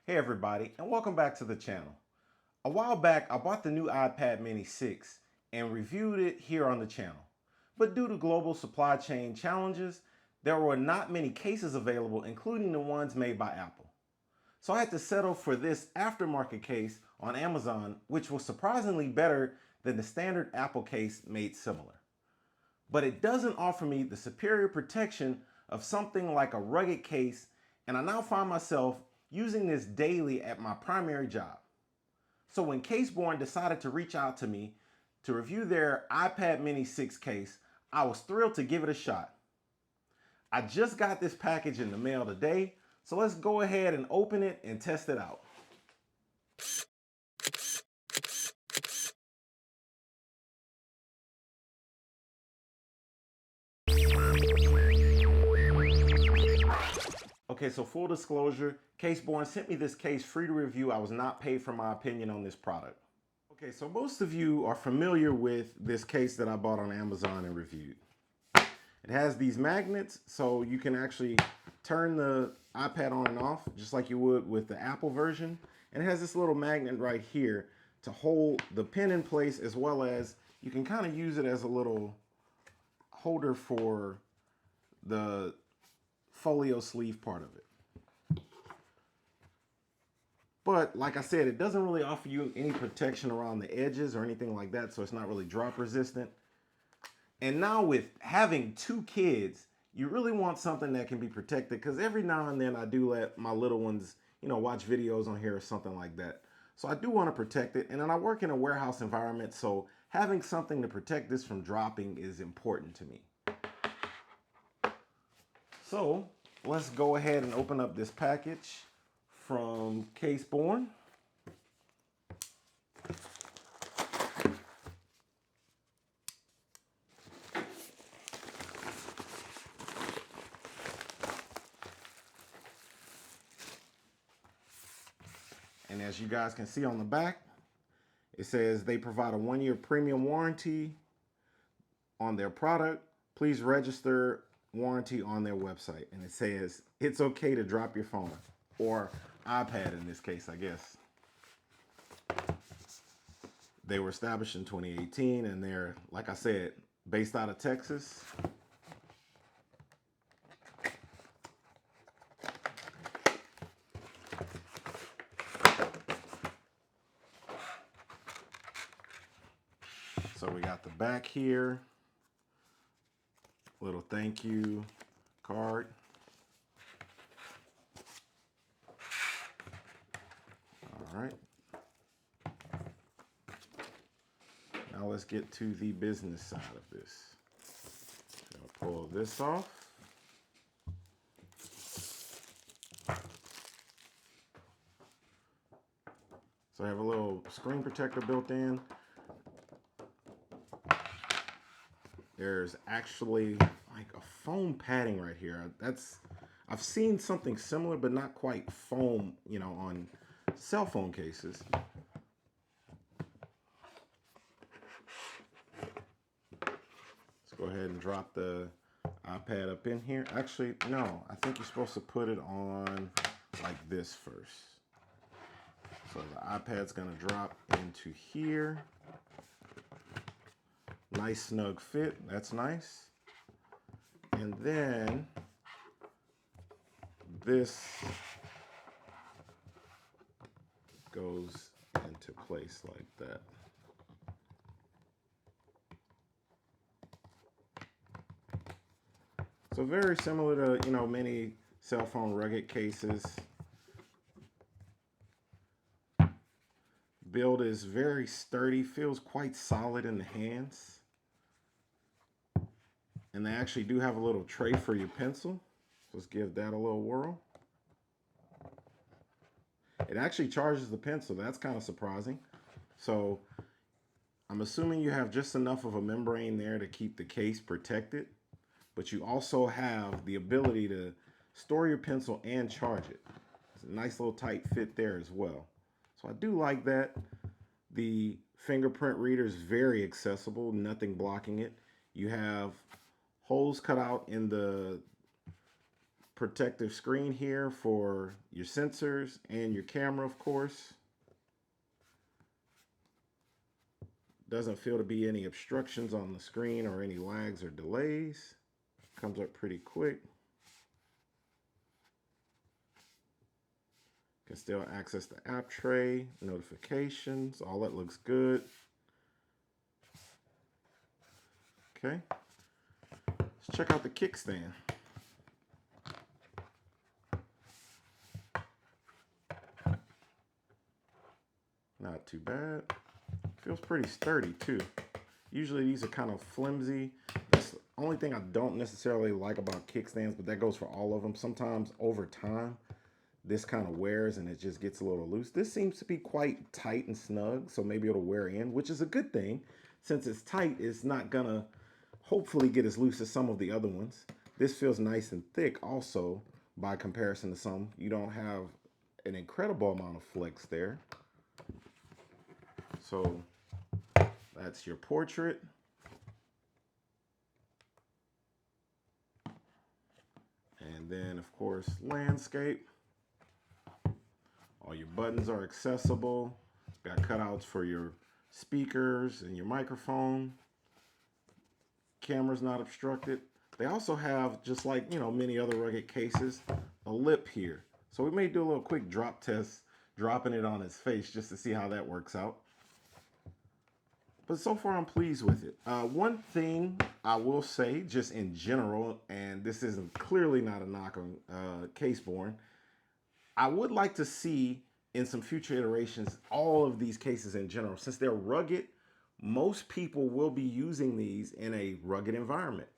Hey everybody, and welcome back to the channel. A while back, I bought the new iPad mini 6 and reviewed it here on the channel. But due to global supply chain challenges, there were not many cases available, including the ones made by Apple. So I had to settle for this aftermarket case on Amazon, which was surprisingly better than the standard Apple case made similar. But it doesn't offer me the superior protection of something like a rugged case, and I now find myself using this daily at my primary job. So when Caseborne decided to reach out to me to review their iPad mini 6 case, I was thrilled to give it a shot. I just got this package in the mail today, so let's go ahead and open it and test it out. Okay, so full disclosure, Caseborne sent me this case free to review. I was not paid for my opinion on this product. Okay, so most of you are familiar with this case that I bought on Amazon and reviewed. It has these magnets, so you can actually turn the iPad on and off just like you would with the Apple version. And it has this little magnet right here to hold the pen in place, as well as you can kind of use it as a little holder for the folio sleeve part of it. But like I said, it doesn't really offer you any protection around the edges or anything like that, so it's not really drop resistant. And now with having two kids, you really want something that can be protected, because every now and then I do let my little ones, watch videos on here or something like that. So I do want to protect it. And then I work in a warehouse environment, so having something to protect this from dropping is important to me. So let's go ahead and open up this package from Caseborne. And as you guys can see on the back, it says they provide a 1-year premium warranty on their product. Please register warranty on their website. And it says it's okay to drop your phone, or iPad in this case, I guess. They were established in 2018, and they're, like I said, based out of Texas. So we got the back here, little thank you card. All right. Now let's get to the business side of this. I'll pull this off. So I have a little screen protector built in. There's actually like a foam padding right here. I've seen something similar, but not quite foam, on cell phone cases. Let's go ahead and drop the iPad up in here. Actually, no, I think you're supposed to put it on like this first. So the iPad's gonna drop into here. Nice snug fit, that's nice. And then this goes into place like that. So very similar to, many cell phone rugged cases. Build is very sturdy, feels quite solid in the hands. And they actually do have a little tray for your pencil. Let's give that a little whirl. It actually charges the pencil. That's kind of surprising. So I'm assuming you have just enough of a membrane there to keep the case protected, but you also have the ability to store your pencil and charge it. It's a nice little tight fit there as well. So I do like that. The fingerprint reader is very accessible, nothing blocking it. You have holes cut out in the protective screen here for your sensors and your camera, of course. Doesn't feel to be any obstructions on the screen or any lags or delays. Comes up pretty quick. Can still access the app tray, notifications, all that looks good. Okay, let's check out the kickstand. Not too bad. Feels pretty sturdy too. Usually these are kind of flimsy. That's the only thing I don't necessarily like about kickstands, but that goes for all of them. Sometimes over time, this kind of wears and it just gets a little loose. This seems to be quite tight and snug, so maybe it'll wear in, which is a good thing. Since it's tight, it's not gonna hopefully get as loose as some of the other ones. This feels nice and thick also by comparison to some. You don't have an incredible amount of flex there. So that's your portrait. And then of course, landscape. All your buttons are accessible. Got cutouts for your speakers and your microphone. Camera's not obstructed. They also have, just like, you know, many other rugged cases, a lip here. So we may do a little quick drop test, dropping it on his face just to see how that works out. But so far I'm pleased with it. One thing I will say, just in general, and this isn't clearly not a knock on Caseborne, I would like to see in some future iterations all of these cases in general. Since they're rugged, most people will be using these in a rugged environment.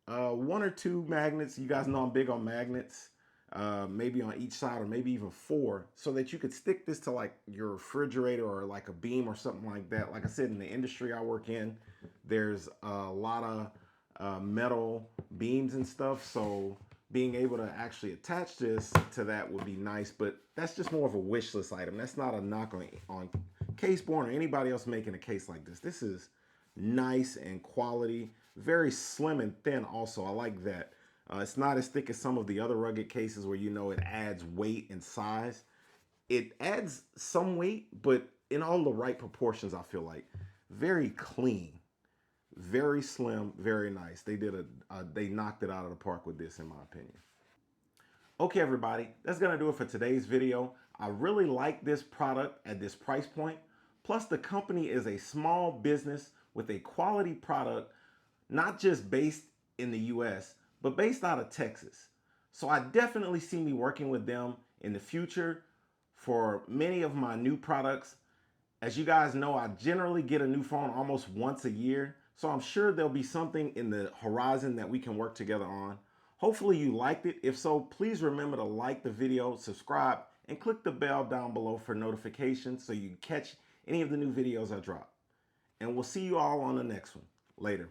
One or two magnets, you guys know I'm big on magnets, maybe on each side or maybe even 4, so that you could stick this to like your refrigerator or like a beam or something like that. Like I said, in the industry I work in, there's a lot of metal beams and stuff, so being able to actually attach this to that would be nice, but that's just more of a wish list item. That's not a knock on Caseborne or anybody else making a case like this. This is nice and quality, very slim and thin also. I like that. It's not as thick as some of the other rugged cases where you know it adds weight and size. It adds some weight, but in all the right proportions, I feel like. Very clean. Very slim, very nice. They knocked it out of the park with this, in my opinion. Okay, everybody, that's gonna do it for today's video. I really like this product at this price point. Plus, the company is a small business with a quality product, not just based in the US, but based out of Texas. So I definitely see me working with them in the future for many of my new products. As you guys know, I generally get a new phone almost once a year. So I'm sure there'll be something in the horizon that we can work together on. Hopefully you liked it. If so, please remember to like the video, subscribe, and click the bell down below for notifications so you can catch any of the new videos I drop. And we'll see you all on the next one. Later.